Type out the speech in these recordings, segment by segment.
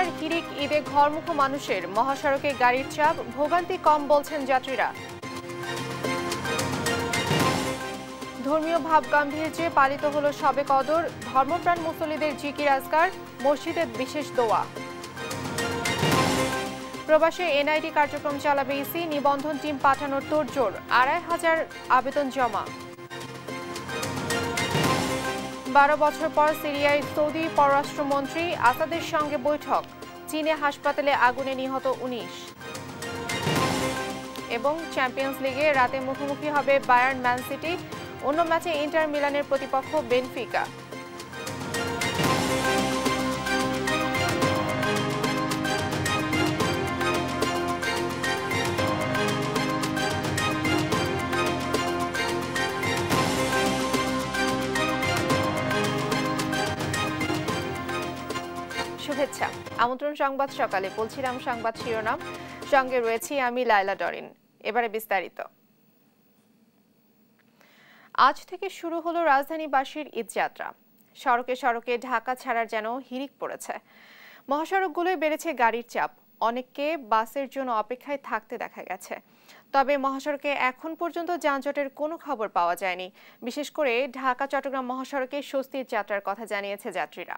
এবার হিরিক ঈদে ঘরমুখ মানুষের, মহাসড়কে গাড়ির চাপ, ভোগান্তি কম বলছেন যাত্রীরা। ধর্মীয় ভাবগাম্ভীর্যে পালিত হলো শবে কদর, ধর্মপ্রাণ মুসল্লিদের জিকির আজকার, মসজিদে বিশেষ দোয়া। প্রবাসে এনআইডি কার্যক্রম চালাবে ইসি, নিবন্ধন টিম পাঠানোর তোড়জোড়, ২৫০০ আবেদন জমা। ১২ বছর পর সিরিয়ায় সৌদি পররাষ্ট্রমন্ত্রী আসাদের সঙ্গে বৈঠক, চীনে হাসপাতালে আগুনে নিহত ১৯। এবং চ্যাম্পিয়ন্স লিগে রাতে মুখোমুখি হবে বায়ার্ন ম্যান সিটি, অন্য ম্যাচে ইন্টার মিলানের প্রতিপক্ষ বেনফিকা। শুভেচ্ছা, আমন্ত্রণ সংবাদ সকালে। বলছিলাম সংবাদ শিরোনাম, সঙ্গে রয়েছি আমি লায়লা ডরিন। এবারে বিস্তারিত। আজ থেকে শুরু হলো রাজধানীবাসীর ঈদযাত্রা। সড়কে সড়কে ঢাকা ছাড়ার যেন হিড়িক পড়েছে। মহাসড়কগুলোয় বেড়েছে গাড়ির চাপ, অনেককে বাসের জন্য অপেক্ষায় থাকতে দেখা গেছে। তবে মহাসড়কে এখন পর্যন্ত যানজটের কোনো খবর পাওয়া যায়নি। বিশেষ করে ঢাকা চট্টগ্রাম মহাসড়কে স্বস্তির যাত্রার কথা জানিয়েছে যাত্রীরা।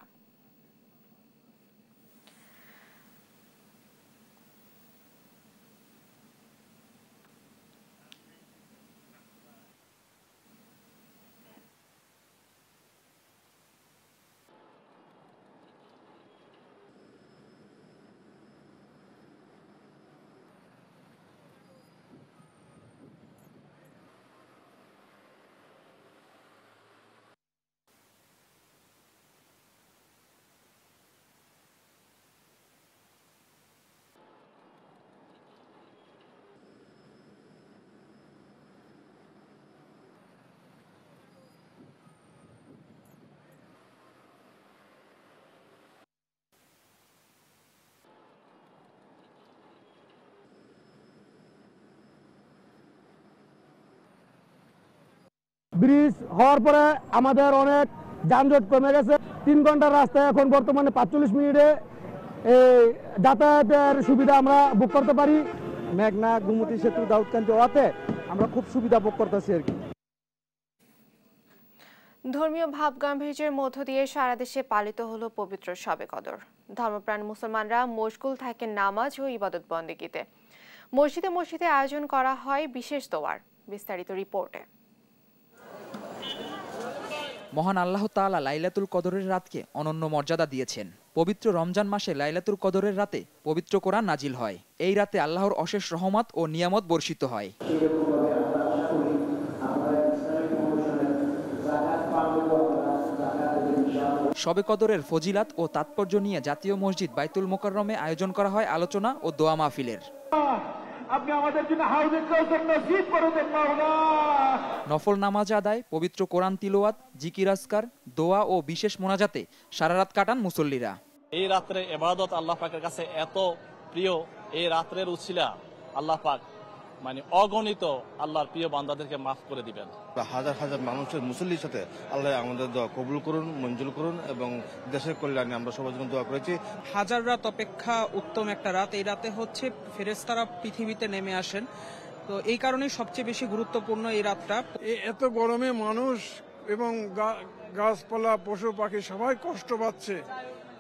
ব্রিজ হওয়ার পরে আমাদের অনেক যানজট কমে গেছে। ৩ ঘন্টার রাস্তায় এখন বর্তমানে ৪৫ মিনিটে যাতায়াতের সুবিধা আমরা ভোগ করতে পারি। মেঘনা, গোমতী সেতু, দাউদকান্দি হওয়াতে আমরা খুব সুবিধা ভোগ করতেছি আর কি। ধর্মীয় ভাবগাম্ভীর্যের মধ্য দিয়ে সারা দেশে পালিত হলো পবিত্র শবে কদর। ধর্মপ্রাণ মুসলমানরা মশগুল থাকেন নামাজ ও ইবাদত বন্দেগীতে। মসজিদে মসজিদে আয়োজন করা হয় বিশেষ দোয়ার। বিস্তারিত রিপোর্টে। মহান আল্লাহ তাআলা লাইলাতুল কদরের রাতকে অনন্য মর্যাদা দিয়েছেন। পবিত্র রমজান মাসে লাইলাতুল কদরের রাতে পবিত্র কোরআন নাজিল হয়। এই রাতে আল্লাহর অশেষ রহমত ও নিয়ামত বর্ষিত হয়। শবে কদরের ফজিলাত ও তাৎপর্য নিয়ে জাতীয় মসজিদ বাইতুল মোকাররমে আয়োজন করা হয় আলোচনা ও দোয়া মাহফিলের। আপনি আমাদের জন্য হাউজে কাউসার নসিব করে দেন মাওলানা। নফল নামাজ আদায়, পবিত্র কোরআন তিলাওয়াত, জিকির আজকার, দোয়া ও বিশেষ মোনাজাতে সারা রাত কাটান মুসল্লিরা। এই রাত্রে ইবাদত আল্লাহ পাকের কাছে এত প্রিয়, এই রাত্রের উছিলা আল্লাহ পাক মানে অগণিত আল্লাহর প্রিয় বান্দাদেরকে মাফ করে দিবেন। হাজার হাজার মানুষের মুসল্লির সাথে আল্লাহ আমাদের দোয়া কবুল করুন, মঞ্জুর করুন এবং দেশের কল্যাণে আমরা সবার জন্য দোয়া করেছি। হাজার রাত অপেক্ষা উত্তম একটা রাত। এই রাতে হচ্ছে ফেরেশতারা পৃথিবীতে নেমে আসেন, তো এই কারণেই সবচেয়ে বেশি গুরুত্বপূর্ণ এই রাতটা। এত গরমে মানুষ এবং গাছপালা, পশু পাখি সবাই কষ্ট পাচ্ছে।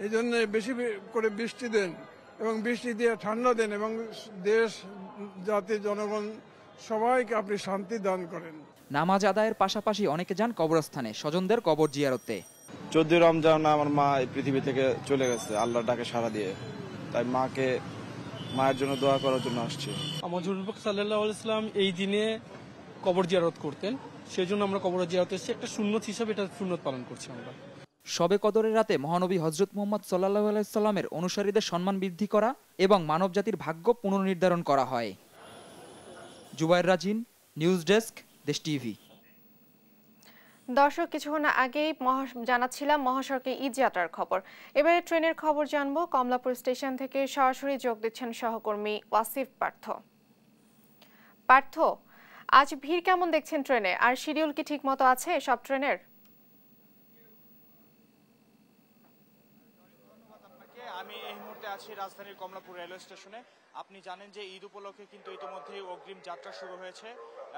এই জন্য বেশি করে বৃষ্টি দেন এবং বৃষ্টি দিয়ে ঠান্ডা দেন এবং দেশ, জাতি, জনগণ সবাইকে আপনি শান্তি দান করেন। নামাজ আদায়ের পাশাপাশি অনেকে যান কবরস্থানে স্বজনদের কবর জিয়ারতে। 14 রমজান আমার মা এই পৃথিবী থেকে চলে গেছে আল্লাহর ডাকে সাড়া দিয়ে, তাই মায়ের জন্য দোয়া করার জন্য আসছি। আমার হুজুর সাল্লাল্লাহু আলাইহি ওয়াসাল্লাম এই দিনে কবর জিয়ারত করতেন, সেজন্য আমরা কবর জিয়ারত এসেছি, একটা সুন্নত হিসাবে এটা সুন্নত পালন করছি আমরা। শবে কদরের রাতে মহানবী হযরত মুহাম্মদ সাল্লাল্লাহু আলাইহি সাল্লামের অনুসারীদের সম্মান বৃদ্ধি করা এবং মানবজাতির ভাগ্য পুনর্নির্ধারণ করা হয়। জুবায়ের রাজিন, নিউজ ডেস্ক, দেশ টিভি। দর্শক, কিছুক্ষণ আগেই জানাচ্ছিলাম মহাসড়কে ঈদযাত্রার খবর। এবারে ট্রেনের খবর জানবো। কমলাপুর স্টেশন থেকে সরাসরি যোগ দিচ্ছেন সহকর্মী ওয়াসিফ পার্থ। আজ ভিড় কেমন দেখছেন ট্রেনে, আর শিডিউল কি ঠিক মতো আছে সব ট্রেনের? আমি এই মুহূর্তে মুহূর্তে আছি রাজধানীর কমলাপুর রেলওয়ে স্টেশনে। আপনি জানেন যে ঈদ উপলক্ষে কিন্তু ইতিমধ্যেই অগ্রিম যাত্রা শুরু হয়েছে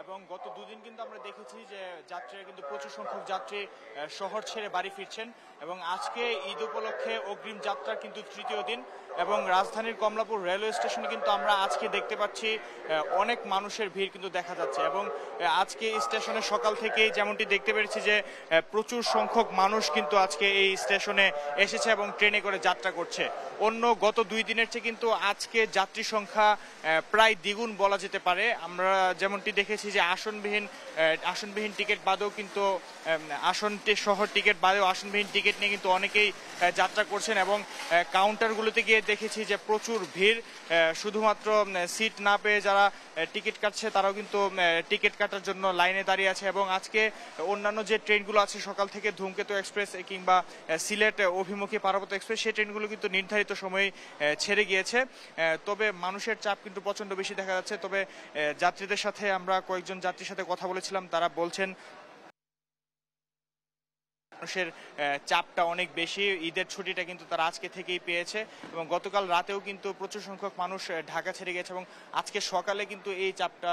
এবং গত দুদিন কিন্তু আমরা দেখেছি যে যাত্রীরা কিন্তু প্রচুর সংখ্যক যাত্রী শহর ছেড়ে বাড়ি ফিরছেন এবং আজকে ঈদ উপলক্ষে অগ্রিম যাত্রা কিন্তু তৃতীয় দিন এবং রাজধানীর কমলাপুর রেলওয়ে স্টেশনে কিন্তু আমরা আজকে দেখতে পাচ্ছি অনেক মানুষের ভিড় কিন্তু দেখা যাচ্ছে এবং আজকে স্টেশনে সকাল থেকেই যেমনটি দেখতে পেরেছি যে প্রচুর সংখ্যক মানুষ কিন্তু আজকে এই স্টেশনে এসেছে এবং ট্রেনে করে যাত্রা করছে। অন্য গত 2 দিনের চেয়ে কিন্তু আজকে যাত্রী সংখ্যা প্রায় দ্বিগুণ বলা যেতে পারে। আমরা যেমনটি দেখেছি যে আসনবিহীন টিকিট বাদেও কিন্তু শহর টিকিট বাদেও আসনবিহীন টিকিট নিয়ে কিন্তু অনেকেই যাত্রা করছেন এবং কাউন্টারগুলোতে গিয়ে দেখেছি যে প্রচুর ভিড়। শুধুমাত্র সিট না পেয়ে যারা টিকিট কাটছে তারাও কিন্তু টিকিট কাটার জন্য লাইনে দাঁড়িয়ে আছে এবং আজকে অন্যান্য যে ট্রেনগুলো আছে সকাল থেকে ধূমকেতু এক্সপ্রেস কিংবা সিলেট অভিমুখী পারাবত এক্সপ্রেস সেই ট্রেনগুলো কিন্তু নির্ধারিত সময়ে ছেড়ে গিয়েছে। তবে মানুষের চাপ কিন্তু প্রচন্ড বেশি দেখা যাচ্ছে। তবে যাত্রীদের সাথে আমরা কয়েকজন যাত্রীর সাথে কথা বলেছিলাম, তারা বলছেন মানুষের চাপটা অনেক বেশি। ঈদের ছুটিটা কিন্তু তারা আজকে থেকেই পেয়েছে এবং গতকাল রাতেও কিন্তু প্রচুর সংখ্যক মানুষ ঢাকা ছেড়ে গেছে এবং আজকে সকালে কিন্তু এই চাপটা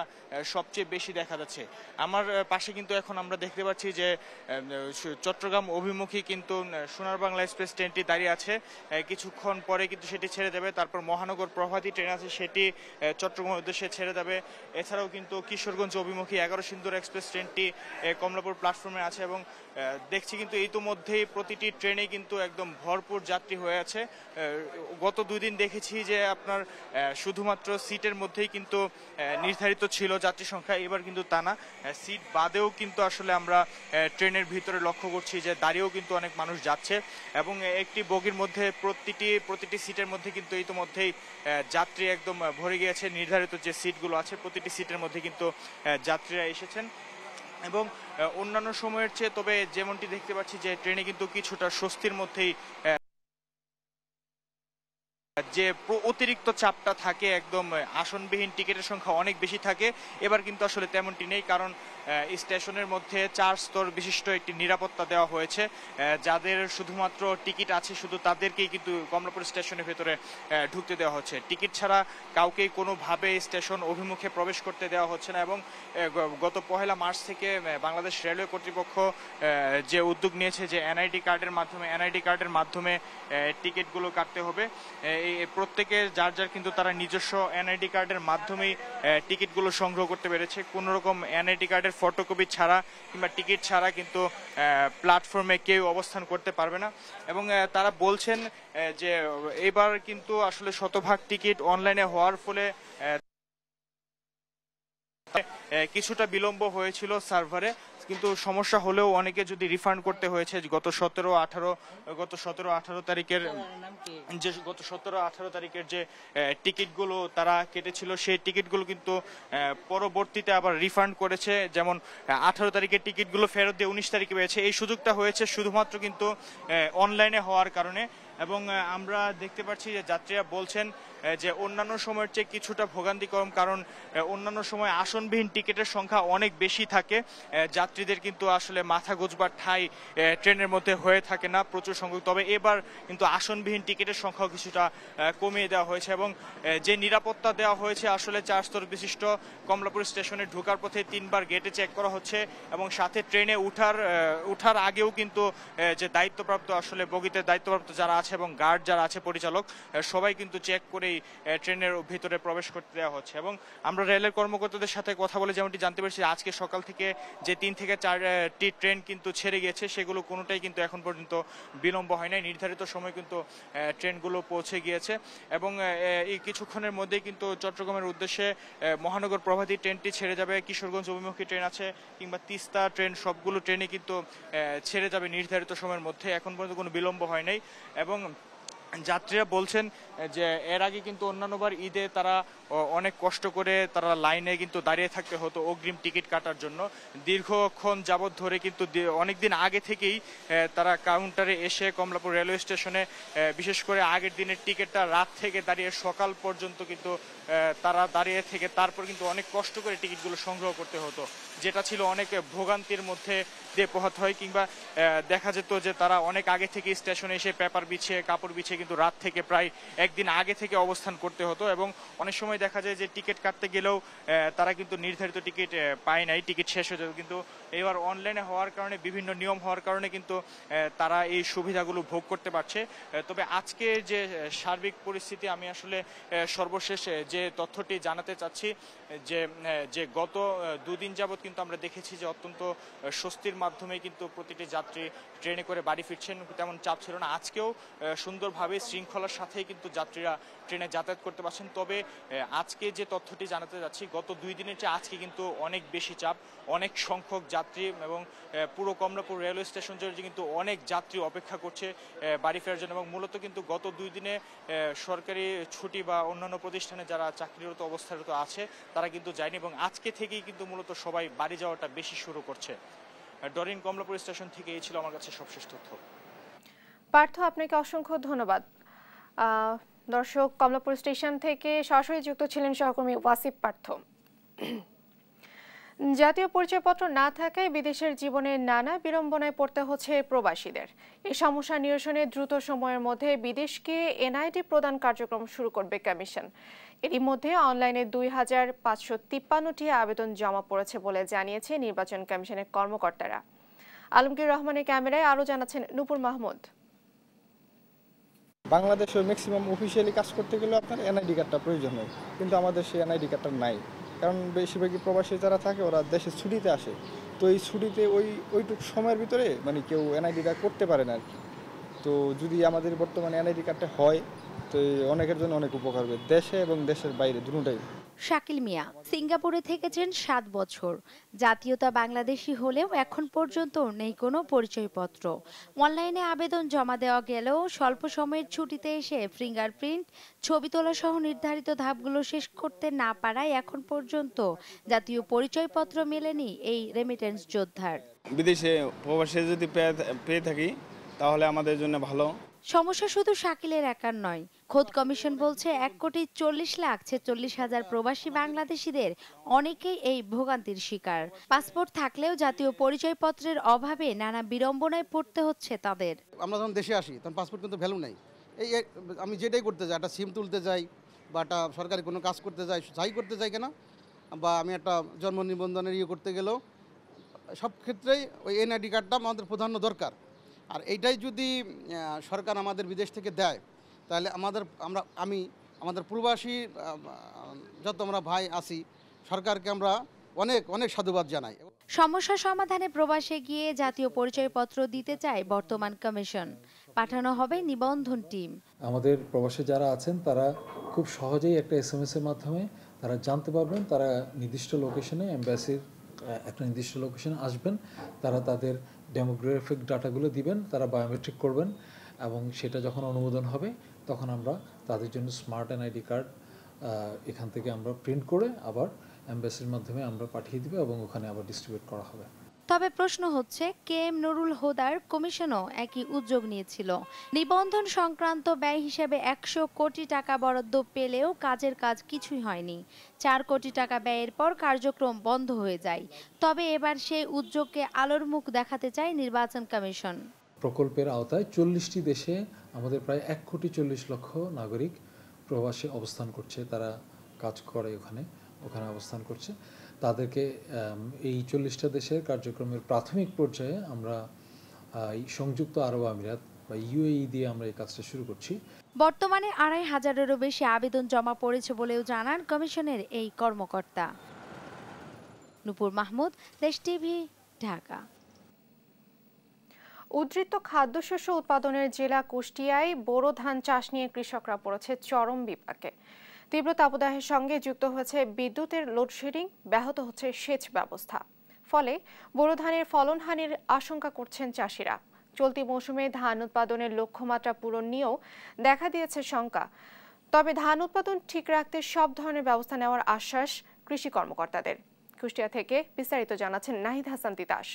সবচেয়ে বেশি দেখা যাচ্ছে। আমার পাশে কিন্তু এখন আমরা দেখতে পাচ্ছি যে চট্টগ্রাম অভিমুখী কিন্তু সোনার বাংলা এক্সপ্রেস ট্রেনটি দাঁড়িয়ে আছে। কিছুক্ষণ পরে কিন্তু সেটি ছেড়ে দেবে। তারপর মহানগর প্রভাতী ট্রেন আছে, সেটি চট্টগ্রামের উদ্দেশ্যে ছেড়ে দেবে। এছাড়াও কিন্তু কিশোরগঞ্জ অভিমুখী 11 সিন্দুর এক্সপ্রেস ট্রেনটি কমলাপুর প্ল্যাটফর্মে আছে এবং দেখছি কিন্তু ইতিমধ্যেই প্রতিটি ট্রেনে কিন্তু একদম ভরপুর যাত্রী হয়ে আছে। গত 2 দিন দেখেছি যে আপনার শুধুমাত্র সিটের মধ্যেই কিন্তু নির্ধারিত ছিল যাত্রী সংখ্যা, এবার কিন্তু তা না, সিট বাদেও কিন্তু আসলে আমরা ট্রেনের ভিতরে লক্ষ্য করছি যে দাঁড়িয়েও কিন্তু অনেক মানুষ যাচ্ছে এবং একটি বগির মধ্যে প্রতিটি সিটের মধ্যে কিন্তু ইতিমধ্যেই যাত্রী একদম ভরে গিয়েছে। নির্ধারিত যে সিটগুলো আছে প্রতিটি সিটের মধ্যে কিন্তু যাত্রীরা এসেছেন এবং অন্যান্য সময়ের চেয়ে তবে যেমনটি দেখতে পাচ্ছি যে ট্রেনে কিন্তু কিছুটা স্বস্তির মধ্যেই যে অতিরিক্ত চাপটা থাকে, একদম আসনবিহীন টিকিটের সংখ্যা অনেক বেশি থাকে, এবার কিন্তু আসলে তেমনটি নেই। কারণ স্টেশনের মধ্যে 4 স্তর বিশিষ্ট একটি নিরাপত্তা দেওয়া হয়েছে। যাদের শুধুমাত্র টিকিট আছে শুধু তাদেরকেই কিন্তু কমলাপুর স্টেশনের ভেতরে ঢুকতে দেওয়া হচ্ছে। টিকিট ছাড়া কাউকেই কোনোভাবে স্টেশন অভিমুখে প্রবেশ করতে দেওয়া হচ্ছে না এবং গত 1 মার্চ থেকে বাংলাদেশ রেলওয়ে কর্তৃপক্ষ যে উদ্যোগ নিয়েছে যে এনআইডি কার্ডের মাধ্যমে টিকিটগুলো কাটতে হবে। প্রত্যেকের যার কিন্তু তারা নিজস্ব এনআইডি কার্ডের মাধ্যমেই টিকিটগুলো সংগ্রহ করতে পেরেছে। কোনো রকম এনআইডি কার্ডের ফটোকপি ছাড়া কিংবা টিকিট ছাড়া কিন্তু প্ল্যাটফর্মে কেউ অবস্থান করতে পারবে না এবং তারা বলছেন যে এবার কিন্তু আসলে শতভাগ টিকিট অনলাইনে হওয়ার ফলে কিছুটা বিলম্ব হয়েছিল সার্ভারে, কিন্তু সমস্যা হলেও অনেকে যদি রিফান্ড করতে হয়েছে। গত 17-18 তারিখের যে টিকিটগুলো তারা কেটেছিল সেই টিকিটগুলো কিন্তু পরবর্তীতে আবার রিফান্ড করেছে। যেমন 18 তারিখের টিকিটগুলো ফেরত দিয়ে 19 তারিখে পেয়েছে। এই সুযোগটা হয়েছে শুধুমাত্র কিন্তু অনলাইনে হওয়ার কারণে এবং আমরা দেখতে পাচ্ছি যে যাত্রীরা বলছেন যে অন্যান্য সময়ের চেয়ে কিছুটা ভোগান্তিকর, কারণ অন্যান্য সময় আসনবিহীন টিকিটের সংখ্যা অনেক বেশি থাকে। যাত্রীদের কিন্তু আসলে মাথা গোজবার ঠাঁই ট্রেনের মধ্যে হয়ে থাকে না প্রচুর সংখ্যক। তবে এবার কিন্তু আসনবিহীন টিকিটের সংখ্যাও কিছুটা কমিয়ে দেওয়া হয়েছে এবং যে নিরাপত্তা দেওয়া হয়েছে আসলে 4 স্তর বিশিষ্ট কমলাপুর স্টেশনে ঢোকার পথে 3 বার গেটে চেক করা হচ্ছে এবং সাথে ট্রেনে উঠার আগেও কিন্তু যে দায়িত্বপ্রাপ্ত আসলে বগিতে দায়িত্বপ্রাপ্ত যারা আছে এবং গার্ড যারা আছে পরিচালক সবাই কিন্তু চেক করেই ট্রেনের ভিতরে প্রবেশ করতে দেওয়া হচ্ছে। এবং আমরা রেলের কর্মকর্তাদের সাথে কথা বলে যেমনটি জানতে পেরেছি আজকে সকাল থেকে যে 3 থেকে 4টি ট্রেন কিন্তু ছেড়ে গিয়েছে সেগুলো কোনোটাই কিন্তু এখন পর্যন্ত বিলম্ব হয় নাই। নির্ধারিত সময় কিন্তু ট্রেনগুলো পৌঁছে গিয়েছে এবং এই কিছুক্ষণের মধ্যেই কিন্তু চট্টগ্রামের উদ্দেশ্যে মহানগর প্রভাতী ট্রেনটি ছেড়ে যাবে। কিশোরগঞ্জ অভিমুখী ট্রেন আছে কিংবা তিস্তা ট্রেন সবগুলো ট্রেনে কিন্তু ছেড়ে যাবে নির্ধারিত সময়ের মধ্যে। এখন পর্যন্ত কোনো বিলম্ব হয় নাই এবং যাত্রীরা বলছেন যে এর আগে কিন্তু অন্যান্যবার ঈদে তারা অনেক কষ্ট করে তারা লাইনে কিন্তু দাঁড়িয়ে থাকতে হতো অগ্রিম টিকিট কাটার জন্য। দীর্ঘক্ষণ যাবৎ ধরে কিন্তু অনেকদিন আগে থেকেই তারা কাউন্টারে এসে কমলাপুর রেলওয়ে স্টেশনে বিশেষ করে আগের দিনের টিকিটটা রাত থেকে দাঁড়িয়ে সকাল পর্যন্ত কিন্তু তারা দাঁড়িয়ে থেকে তারপর কিন্তু অনেক কষ্ট করে টিকিটগুলো সংগ্রহ করতে হতো। যেটা ছিল অনেক ভোগান্তির মধ্যে দিয়ে পোহাতে হয়, কিংবা দেখা যেত যে তারা অনেক আগে থেকে স্টেশনে এসে পেপার বিছিয়ে কাপড় বিছিয়ে কিন্তু রাত থেকে প্রায় একদিন আগে থেকে অবস্থান করতে হতো। এবং অনেক সময় দেখা যায় যে টিকিট কাটতে গেলেও তারা কিন্তু নির্ধারিত টিকিট পায় নাই, টিকিট শেষ হয়ে যেত। কিন্তু এবার অনলাইনে হওয়ার কারণে, বিভিন্ন নিয়ম হওয়ার কারণে কিন্তু তারা এই সুবিধাগুলো ভোগ করতে পারছে। তবে আজকে যে সার্বিক পরিস্থিতি, আমি আসলে সর্বশেষ যে তথ্যটি জানাতে চাচ্ছি যে গত দুদিন যাবৎ কিন্তু আমরা দেখেছি যে অত্যন্ত স্বস্তির মাধ্যমে কিন্তু প্রতিটি যাত্রী ট্রেনে করে বাড়ি ফিরছেন, তেমন চাপ ছিল না। আজকেও সুন্দরভাবে শৃঙ্খলার সাথেই কিন্তু যাত্রীরা ট্রেনে যাতায়াত করতে পারছেন। তবে আজকে যে তথ্যটি জানাতে যাচ্ছি, গত 2 দিনের চেয়ে আজকে কিন্তু অনেক বেশি চাপ, অনেক সংখ্যক যাত্রী এবং পুরো কমলাপুর রেলওয়ে স্টেশন জুড়ে কিন্তু অনেক যাত্রী অপেক্ষা করছে বাড়ি ফেরার জন্য। এবং মূলত কিন্তু গত 2 দিনে সরকারি ছুটি বা অন্যান্য প্রতিষ্ঠানে যারা চাকরিরত অবস্থারত আছে তারা কিন্তু যায়নি, এবং আজকে থেকেই কিন্তু মূলত সবাই বাড়ি যাওয়াটা বেশি শুরু করছে। ডরিন, কমলাপুর স্টেশন থেকে এই ছিল আমার কাছে সবশেষ তথ্য। পার্থ, আপনাকে অসংখ্য ধন্যবাদ। দর্শক, কমলাপুর স্টেশন থেকে সরাসরি যুক্ত ছিলেন সহকর্মী ওয়াসিফ পার্থ। জাতীয় পরিচয়পত্র না থাকায় বিদেশের জীবনে নানা বিড়ম্বনায় পড়তে হচ্ছে প্রবাসীদের। এই সমস্যা নিরসনে দ্রুত সময়ের মধ্যে বিদেশকে এনআইডি প্রদান কার্যক্রম শুরু করবে কমিশন। এরই মধ্যে অনলাইনে 2553টি আবেদন জমা পড়েছে বলে জানিয়েছে নির্বাচন কমিশনের কর্মকর্তারা। আলমগীর রহমানের ক্যামেরায় আরও জানাচ্ছেন নূপুর মাহমুদ। বাংলাদেশে ম্যাক্সিমাম অফিসিয়ালি কাজ করতে গেলে আপনার এনআইডি কার্ডটা প্রয়োজন হয়, কিন্তু আমাদের সেই এনআইডি কার্ডটা নাই। কারণ বেশিরভাগই প্রবাসী যারা থাকে ওরা দেশে ছুটিতে আসে, তো এই ছুটিতে ওইটুকু সময়ের ভিতরে মানে কেউ এনআইডিটা করতে পারে না আর কি। তো যদি আমাদের বর্তমানে এনআইডি কার্ডটা হয় তো অনেকের জন্য অনেক উপকার হবে, দেশে এবং দেশের বাইরে দুটোটাই। শাকিল মিয়া সিঙ্গাপুরে থেকেছেন 7 বছর। জাতীয়তা বাংলাদেশি হলেও এখন পর্যন্ত নেই কোনো পরিচয়পত্র। অনলাইনে আবেদন জমা দেওয়া গেলেও স্বল্প সময়ের ছুটিতে এসে ফিঙ্গারপ্রিন্ট, ছবি তোলা সহ নির্ধারিত ধাপগুলো শেষ করতে না পারায় এখন পর্যন্ত জাতীয় পরিচয়পত্র মেলেনি এই রেমিটেন্স যোদ্ধার। বিদেশে প্রবাসে যদি পেয়ে থাকি তাহলে আমাদের জন্য ভালো। সমস্যা শুধু শাকিলের একার নয়। খোদ কমিশন বলছে 1,40,46,000 প্রবাসী বাংলাদেশিদের অনেকেই এই ভোগান্তির শিকার। পাসপোর্ট থাকলেও জাতীয় পরিচয়পত্রের অভাবে নানা বিড়ম্বনায় পড়তে হচ্ছে তাদের। আমরা যখন দেশে আসি তখন পাসপোর্ট কিন্তু ভ্যালু নাই। আমি যেটাই করতে যাই, একটা সিম তুলতে যাই বা একটা সরকারি কোনো কাজ করতে যাই করতে যাই কেন, বা আমি একটা জন্ম নিবন্ধনের করতে গেলেও সব ক্ষেত্রেই ওই এনআইডি কার্ডটা আমাদের প্রাধান্য দরকার। আর এইটাই যদি সরকার আমাদের বিদেশ থেকে দেয় তাহলে আমাদের প্রবাসী যত আমরা ভাই আছি সরকারকে আমরা অনেক অনেক সাধুবাদ জানাই। সমস্যা সমাধানে প্রবাসে গিয়ে জাতীয় পরিচয়পত্র দিতে চায় বর্তমান কমিশন। পাঠানো হবে নিবন্ধন টিম। আমাদের প্রবাসী যারা আছেন তারা খুব সহজেই একটা SMS এর মাধ্যমে তারা জানতে পারবেন, তারা নির্দিষ্ট লোকেশনে, এমবাসির একটা নির্দিষ্ট লোকেশনে আসবেন, তারা তাদের ডেমোগ্রাফিক ডাটাগুলো দিবেন, তারা বায়োমেট্রিক করবেন, এবং সেটা যখন অনুমোদন হবে তখন আমরা তাদের জন্য স্মার্ট এনআইডি কার্ড এখান থেকে আমরা প্রিন্ট করে আবার এমবাসির মাধ্যমে আমরা পাঠিয়ে দিব এবং ওখানে আবার ডিস্ট্রিবিউট করা হবে। তবে প্রশ্ন হচ্ছে, KM নুরুল হুদার কমিশনও একই উদ্যোগ নিয়েছিল। নিবন্ধন সংক্রান্ত ব্যয় হিসেবে 100 কোটি টাকা বরাদ্দ পেলেও কাজের কাজ কিছুই হয়নি। 4 কোটি টাকা ব্যয়ের পর কার্যক্রম বন্ধ হয়ে যায়। তবে এবার সেই উদ্যোগকে আলোর মুখ দেখাতে চায় নির্বাচন কমিশন। প্রকল্পের আওতায় 40টি দেশে আমাদের প্রায় 1,40,00,000 নাগরিক প্রবাসে অবস্থান করছে, তারা কাজ করে ওখানে অবস্থান করছে। তাদেরকে এই 40টা দেশের কার্যক্রমের প্রাথমিক পর্যায়ে আমরা সংযুক্ত আরব আমিরাত বা UAE দিয়ে আমরা এই কাজটা শুরু করছি। বর্তমানে 2,500-এরও বেশি আবেদন জমা পড়েছে বলেও জানান কমিশনের এই কর্মকর্তা। নূপুর মাহমুদ, দেশ টিভি, ঢাকা। উদ্ধৃত খাদ্যশস্য উৎপাদনের জেলা কুষ্টিয়ায় বোরো ধান চাষ নিয়ে কৃষকরা পড়েছে চরম বিপাকে। তীব্র তাপদাহের সঙ্গে যুক্ত হয়েছে বিদ্যুতের লোডশেডিং, ব্যাহত হচ্ছে সেচ ব্যবস্থা। ফলে বোরো ধানের ফলনহানির আশঙ্কা করছেন চাষিরা। চলতি মৌসুমে ধান উৎপাদনের লক্ষ্যমাত্রা পূরণ নিয়েও দেখা দিয়েছে শঙ্কা। তবে ধান উৎপাদন ঠিক রাখতে সব ধরনের ব্যবস্থা নেওয়ার আশ্বাস কৃষি কর্মকর্তাদের। কুষ্টিয়া থেকে বিস্তারিত জানাচ্ছেন নাহিদ হাসান তিতাস।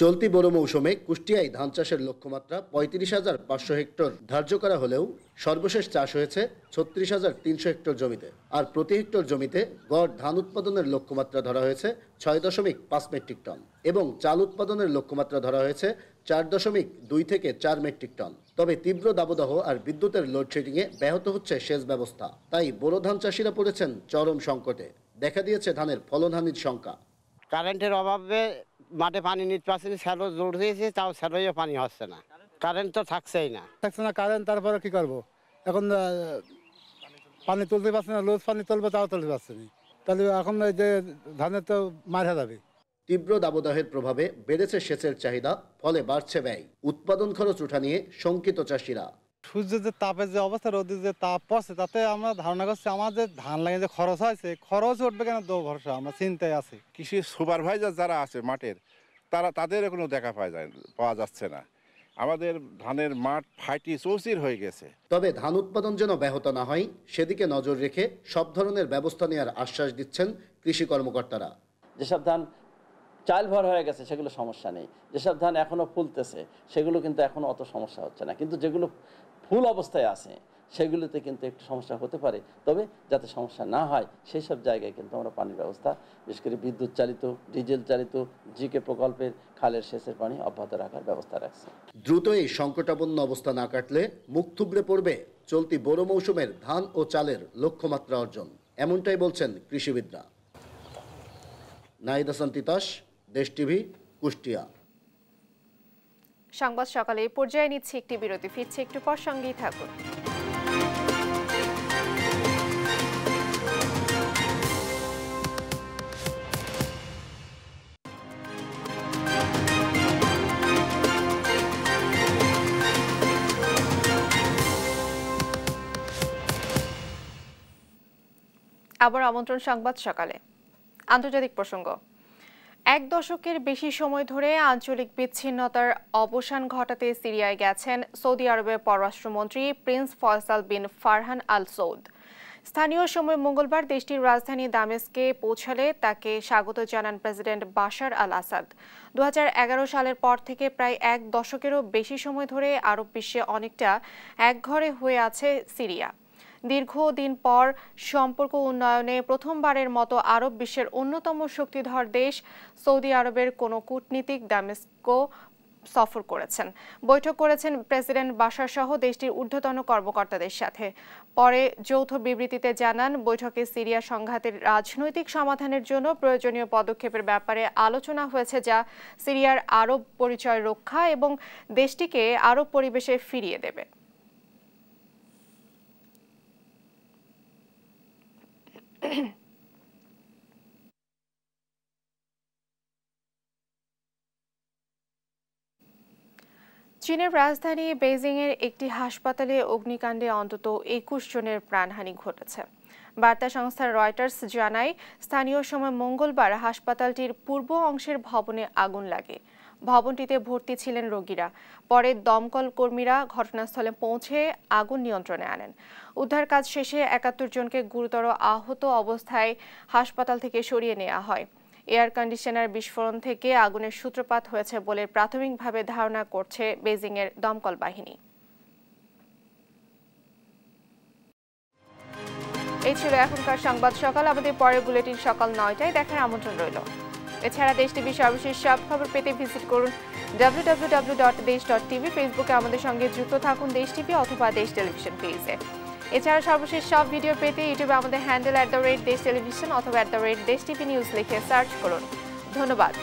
চলতি বোরো মৌসুমে কুষ্টিয়ায় ধান চাষের লক্ষ্যমাত্রা ৩৫,৫০০ হেক্টর ধার্য করা হলেও সর্বশেষ চাষ হয়েছে ৩৬,৩০০ হেক্টর জমিতে। আর প্রতি হেক্টর জমিতে গড় ধান উৎপাদনের লক্ষ্যমাত্রা ধরা হয়েছে ৬.৫ মেট্রিক টন এবং চাল উৎপাদনের লক্ষ্যমাত্রা ধরা হয়েছে ৪.২ থেকে ৪ মেট্রিক টন। তবে তীব্র দাবদাহ আর বিদ্যুতের লোডশেডিংয়ে ব্যাহত হচ্ছে সেচ ব্যবস্থা। তাই বোরো ধান চাষিরা পড়েছেন চরম সংকটে। দেখা দিয়েছে ধানের ফলনহানির শঙ্কা। কারেন্টের অভাবে মাঠে পানি নিতে পারছি না, স্যালো জোর দিয়েছে, তাও স্যালোইও পানি হচ্ছে না, কারেন্ট তো থাকছেই না। কারেন্ট তারপরে কি করবো, এখন পানি তুলতে পারছি না, লোজ পানি তুলবে তাও তুলতে পারছি না, তাহলে এখন এই যে ধানের তো মারা যাবে। তীব্র দাবদাহের প্রভাবে বেড়েছে সেচের চাহিদা, ফলে বাড়ছে ব্যয়। উৎপাদন খরচ উঠা নিয়ে শঙ্কিত চাষিরা। সূর্যের যে তাপের যে অবস্থা, রোদের যে তাপ পড়ছে, তাতে আমরা ধারণা করছি আমার যে ধান লাগে যে খরচ হয়েছে, খরচ উঠবে কেন তো ভরসা, আমরা চিন্তায় আছি। কৃষি সুপারভাইজার যারা আছে মাঠের, তাদের কোনো দেখা পাওয়া যাচ্ছে না। আমাদের ধানের মাঠ ফাটি চৌচির হয়ে গেছে। তবে ধান উৎপাদন যেন ব্যাহত না হয় সেদিকে নজর রেখে সব ধরনের ব্যবস্থা নেওয়ার আশ্বাস দিচ্ছেন কৃষি কর্মকর্তারা। যেসব ধান চাল ভর হয়ে গেছে সেগুলো সমস্যা নেই, যেসব ধান এখনো ফুলতেছে সেগুলো কিন্তু এখনো অত সমস্যা হচ্ছে না, কিন্তু যেগুলো ফুল অবস্থায় আছে সেগুলোতে কিন্তু একটু সমস্যা হতে পারে। তবে যাতে সমস্যা না হয় সেই সব জায়গায় কিন্তু আমরা পানির ব্যবস্থা, বিশেষ করে বিদ্যুৎ চালিত, ডিজেল চালিত জিকে প্রকল্পের খালের সেচের পানি অব্যাহত রাখার ব্যবস্থা রাখছে। দ্রুত এই সংকটাপন্ন অবস্থা না কাটলে মুখ থুবড়ে পড়বে চলতি বোরো মৌসুমের ধান ও চালের লক্ষ্যমাত্রা অর্জন, এমনটাই বলছেন কৃষিবিদরা। নাহিদ হাসান তিতাস, দেশ টিভি, কুষ্টিয়া। সংবাদ সকালে পর্যায়ে নিচ্ছে একটি বিরতি, ফিরছে একটু পর, সঙ্গেই থাকুন। আবার আমন্ত্রণ সংবাদ সকালে। আন্তর্জাতিক প্রসঙ্গ। এক দশকের বেশি সময় ধরে আঞ্চলিক বিচ্ছিন্নতার অবসান ঘটাতে সিরিয়ায় গেছেন সৌদি আরবের পররাষ্ট্রমন্ত্রী প্রিন্স ফয়সাল বিন ফারহান আল সৌদ। স্থানীয় সময় মঙ্গলবার দেশটির রাজধানী দামেস্কে পৌঁছালে তাকে স্বাগত জানান প্রেসিডেন্ট বাশার আল আসাদ। 2011 সালের পর থেকে প্রায় এক দশকেরও বেশি সময় ধরে আরব বিশ্বে অনেকটা একঘরে হয়ে আছে সিরিয়া। দীর্ঘদিন পর সম্পর্ক উন্নয়নে প্রথমবারের মতো আরব বিশ্বের অন্যতম শক্তিধর দেশ সৌদি আরবের কোনো কূটনীতিক দামেস্কো সফর করেছেন। বৈঠক করেছেন প্রেসিডেন্ট বাশার সহ দেশটির ঊর্ধ্বতন কর্মকর্তাদের সাথে। পরে যৌথ বিবৃতিতে জানান, বৈঠকে সিরিয়া সংঘাতের রাজনৈতিক সমাধানের জন্য প্রয়োজনীয় পদক্ষেপের ব্যাপারে আলোচনা হয়েছে, যা সিরিয়ার আরব পরিচয় রক্ষা এবং দেশটিকে আরব পরিবেশে ফিরিয়ে দেবে। চীনের রাজধানী বেইজিংয়ের একটি হাসপাতালে অগ্নিকাণ্ডে অন্তত 21 জনের প্রাণহানি ঘটেছে। বার্তা সংস্থা রয়টার্স জানায়, স্থানীয় সময় মঙ্গলবার হাসপাতালটির পূর্ব অংশের ভবনে আগুন লাগে। ভবনটিতে ভর্তি ছিলেন রোগীরা। পরে দমকল কর্মীরা ঘটনাস্থলে পৌঁছে আগুন নিয়ন্ত্রণে আনেন। উদ্ধার কাজ শেষে 71 জনকে গুরুতর আহত অবস্থায় হাসপাতাল থেকে সরিয়ে নেওয়া হয়। এয়ার কন্ডিশনার বিস্ফোরণ থেকে আগুনের সূত্রপাত হয়েছে বলে প্রাথমিকভাবে ধারণা করছে বেইজিংয়ের দমকল বাহিনী। এই ছিল এখনকার সংবাদ সকাল। আমাদের পরের বুলেটিন সকাল 9টায় দেখার আমন্ত্রণ রইল। এছাড়া দেশ টিভি সর্বশেষ সব খবর পেতে ভিজিট করুন www.desh.tv। ফেসবুকে আমাদের সঙ্গে যুক্ত থাকুন দেশ টিভি অথবা দেশ টেলিভিশন পেজে। এছাড়া সর্বশেষ সব ভিডিও পেতে ইউটিউবে আমাদের হ্যান্ডেল @desh television অথবা @desh tv নিউজ লিখে সার্চ করুন। ধন্যবাদ।